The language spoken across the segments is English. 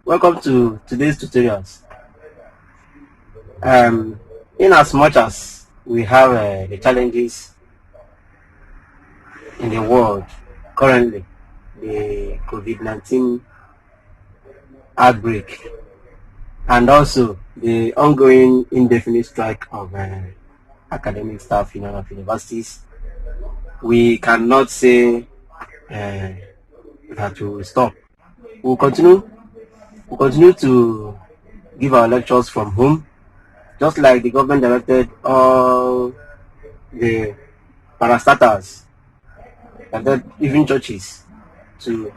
Welcome to today's tutorials. In as much as we have the challenges in the world currently, the COVID-19 outbreak, and also the ongoing indefinite strike of academic staff in our universities, we cannot say that we will stop. We'll continue to give our lectures from home, just like the government directed all the parastatals, and then even churches, to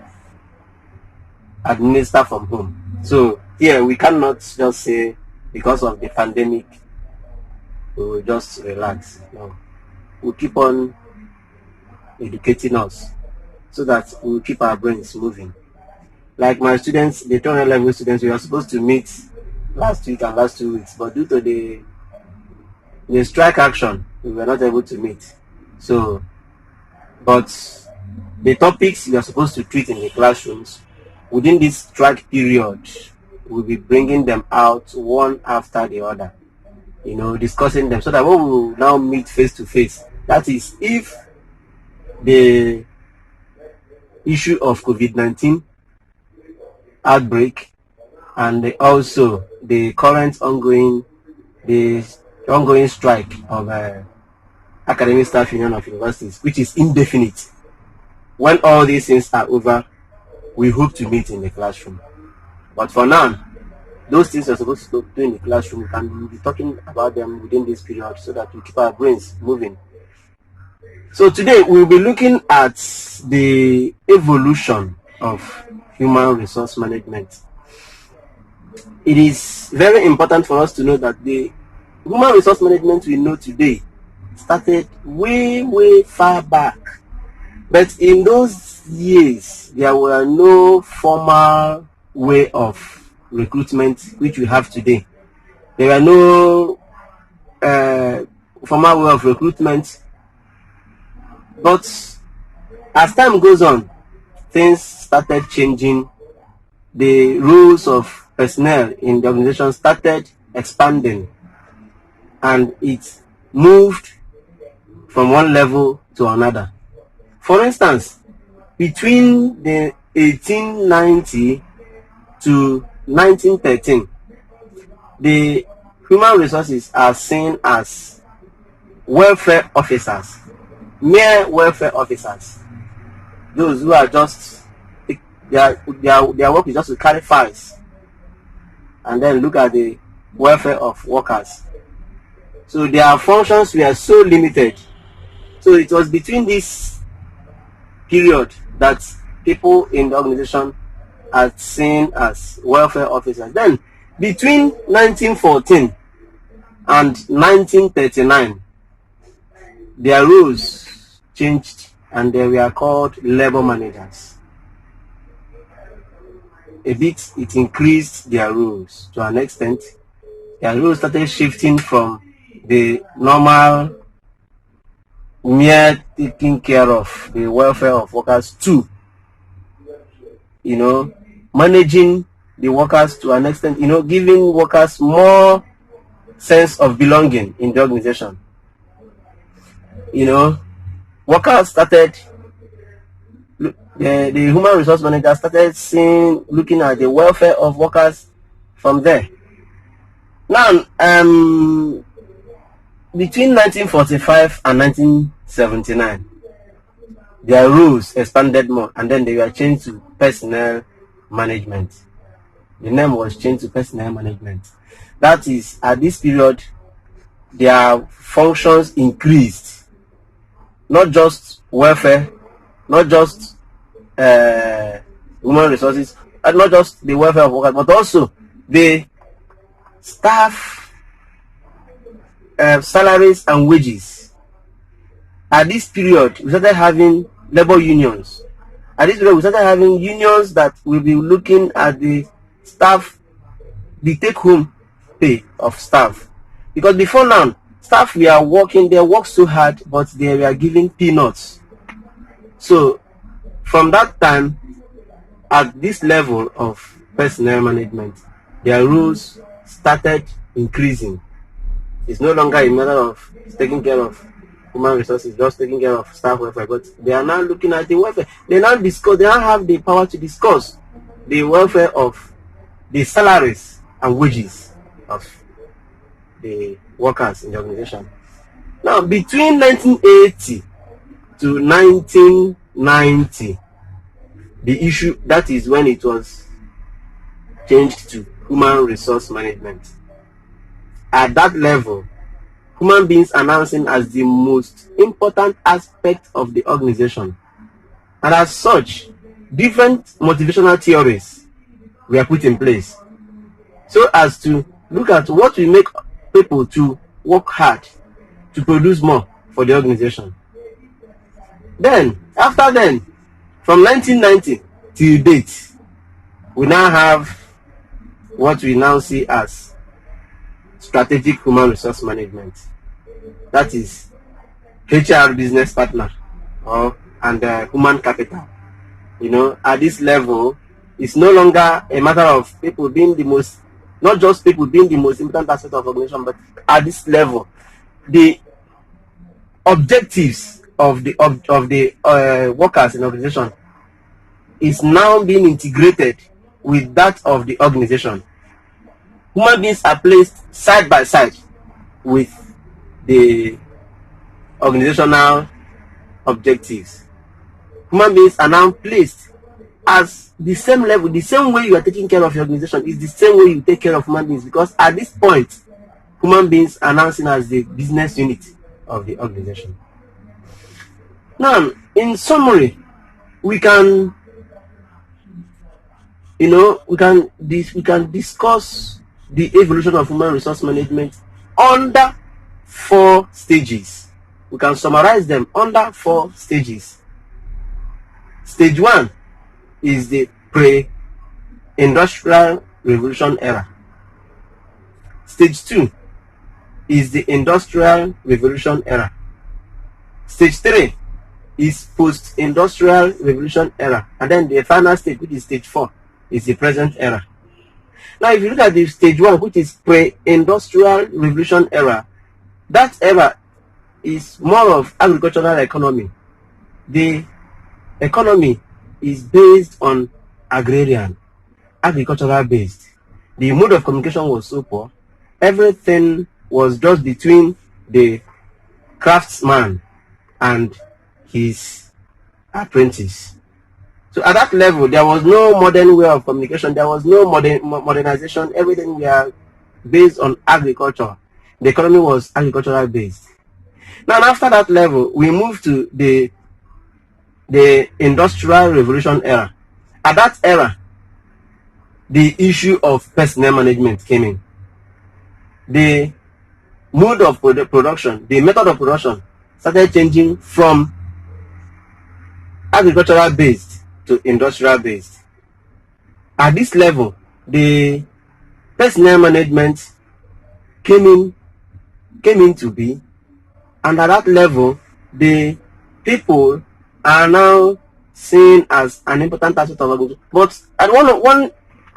administer from home. So here we cannot just say because of the pandemic we will just relax. No, we'll keep on educating us so that we'll keep our brains moving. Like my students, the 200 level students, we were supposed to meet last week and last 2 weeks, but due to the strike action, we were not able to meet. So, but the topics we are supposed to treat in the classrooms within this strike period, we'll be bringing them out one after the other, discussing them, so that when we will now meet face to face, that is, if the issue of COVID-19 outbreak and also the current ongoing strike of academic staff union of universities, which is indefinite, when all these things are over, we hope to meet in the classroom. But for now, those things are supposed to do in the classroom, and we'll be talking about them within this period so that we keep our brains moving. So today we'll be looking at the evolution of human resource management. It is very important for us to know that the human resource management we know today started way far back. But in those years, there were no formal way of recruitment which we have today. There were no formal way of recruitment. But as time goes on, things started changing. The rules of personnel in the organization started expanding, and it moved from one level to another. For instance, between the 1890 to 1913, the human resources are seen as welfare officers, mere welfare officers. Those who are just, their work is just to carry files and then look at the welfare of workers. So their functions were so limited. So it was between this period that people in the organization are seen as welfare officers. Then between 1914 and 1939, their roles changed and they were called labor managers. A bit, it increased their roles to an extent. Their roles started shifting from the normal mere taking care of the welfare of workers to managing the workers to an extent, giving workers more sense of belonging in the organization. Workers started, the human resource manager started looking at the welfare of workers from there. Now, between 1945 and 1979, their rules expanded more, and then they were changed to personnel management. The name was changed to personnel management. That is, at this period, their functions increased. Not just welfare, not just human resources, and not just the welfare of workers, but also the staff salaries and wages. At this period, we started having labor unions. At this period, we started having unions that will be looking at the staff, the take-home pay of staff. Because before now, staff were working, they worked so hard, but they were given peanuts. So from that time, at this level of personnel management, their roles started increasing. It's no longer a matter of taking care of human resources, just taking care of staff welfare, but they are now looking at the welfare. They now have the power to discuss the welfare of the salaries and wages of the workers in the organization. Now, between 1980 to 1990, the issue, that is when it was changed to human resource management. At that level, human beings are now seen as the most important aspect of the organization. And as such, different motivational theories were put in place so as to look at what will make people to work hard to produce more for the organization. Then, after then, from 1990 till date, we now have what we now see as strategic human resource management. That is HR business partner and human capital. At this level, it's no longer a matter of people being the most, not just people being the most important aspect of organization, but at this level, the objectives of the workers in the organization is now being integrated with that of the organization. Human beings are placed side by side with the organizational objectives. Human beings are now placed as the same level. The same way you are taking care of your organization is the same way you take care of human beings, because at this point, human beings are now seen as the business unit of the organization. Now, in summary, we can discuss the evolution of human resource management under 4 stages. We can summarize them under 4 stages. Stage 1 is the pre-industrial revolution era. Stage 2 is the industrial revolution era. Stage 3 is post-industrial revolution era. And then the final stage, which is stage 4, is the present era. Now, if you look at the stage 1, which is pre-industrial revolution era, that era is more of agricultural economy. The economy is based on agrarian, agricultural based. The mode of communication was so poor. Everything was just between the craftsman and his apprentice. So at that level, there was no modern way of communication. There was no modernization. Everything were based on agriculture. The economy was agricultural based. Now, after that level, we move to the industrial revolution era. At that era, the issue of personnel management came in. The mode of production, the method of production started changing from agricultural based to industrial based. At this level, the personnel management came into be, and at that level, the people are now seen as an important aspect of organization. But at one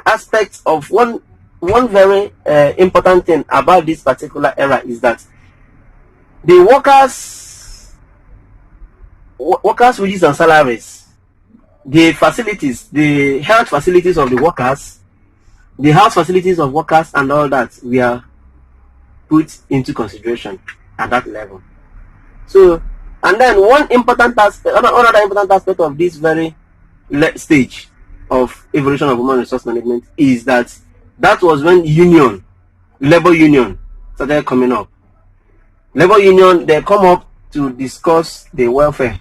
aspect of one very important thing about this particular era is that the workers' wages and salaries, the facilities, the health facilities of the workers, the house facilities of workers, and all that were put into consideration at that level. So, and then another important aspect of this very stage of evolution of human resource management is that was when labor union started coming up. Labor union, they come up to discuss the welfare,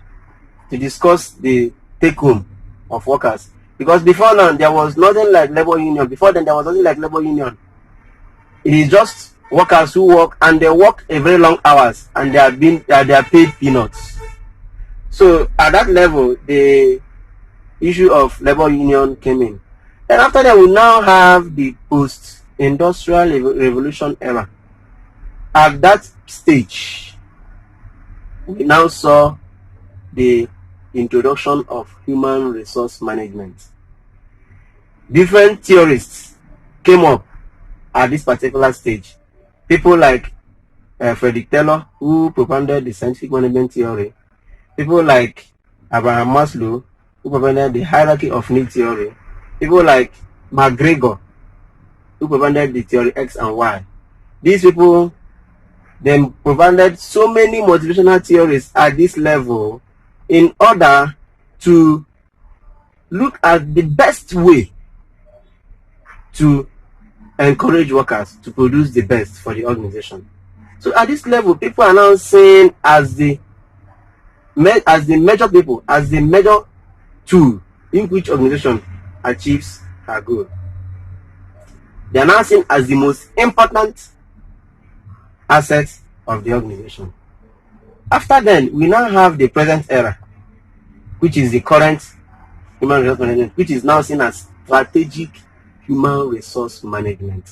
to discuss the take home of workers. Because before now, there was nothing like labor union. Before then, there was nothing like labor union. It is just workers who work, and they work a very long hours, and they are paid peanuts. So at that level, the issue of labor union came in. And after that, we now have the post-industrial revolution era. At that stage, we now saw the introduction of human resource management. different theorists came up at this particular stage. People like Frederick Taylor, who propounded the scientific management theory. People like Abraham Maslow, who propounded the hierarchy of need theory. People like McGregor, who propounded the theory X and Y. These people then provided so many motivational theories at this level in order to look at the best way to encourage workers to produce the best for the organization. So at this level, people are now seen as the major people, as the major tool in which organization achieves her goal. They are now seen as the most important assets of the organization. After then, we now have the present era, which is the current human resource management, which is now seen as strategic human resource management.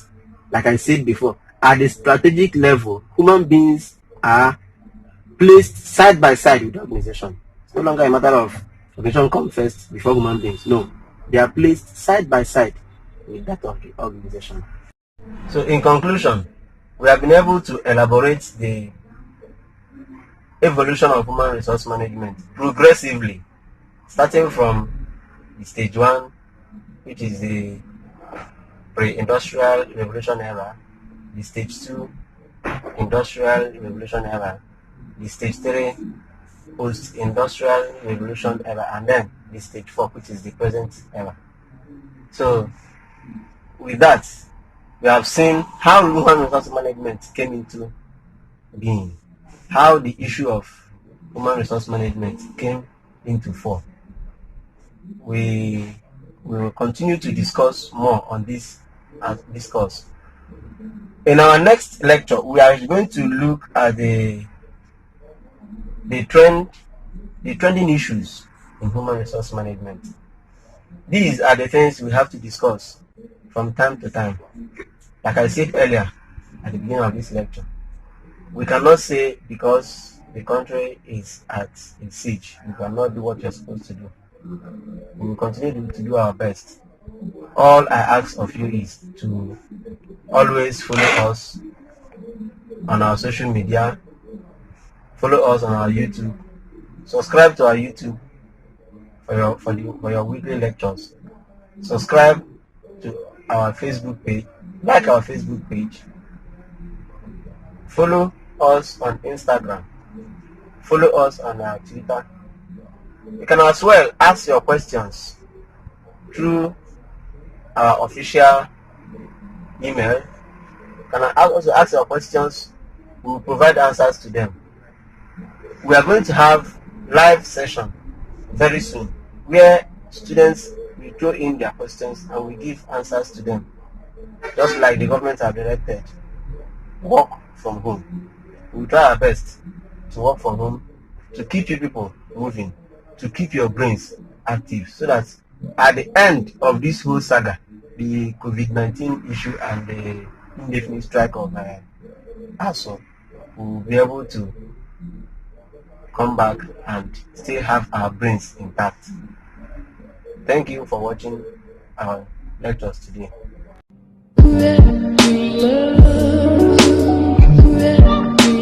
Like I said before, at the strategic level, human beings are placed side by side with the organization. It's no longer a matter of organization comes first before human beings. No, they are placed side by side with that of the organization. So in conclusion, we have been able to elaborate the evolution of human resource management progressively, starting from the stage 1, which is the pre-industrial revolution era, the stage 2, industrial revolution era, the stage 3, post-industrial revolution era, and then the stage 4, which is the present era. So with that, we have seen how human resource management came into being, how the issue of human resource management came into form. We will continue to discuss more on this discourse. In our next lecture, we are going to look at the trending issues in human resource management. These are the things we have to discuss from time to time. Like I said earlier at the beginning of this lecture, we cannot say because the country is at a siege, you cannot do what you're supposed to do. We will continue to do our best. All I ask of you is to always follow us on our social media, follow us on our YouTube, subscribe to our YouTube for your weekly lectures, subscribe to our Facebook page, like our Facebook page, follow us on Instagram, follow us on our Twitter. You can as well ask your questions through our official email. You can also ask your questions, we will provide answers to them. We are going to have live session very soon where students will throw in their questions and we give answers to them, just like the government have directed. Work from home. We will try our best to work from home, to keep you people moving, to keep your brains active, so that at the end of this whole saga, the COVID-19 issue and the indefinite strike of ASO, we will be able to come back and still have our brains intact. Thank you for watching our lectures today.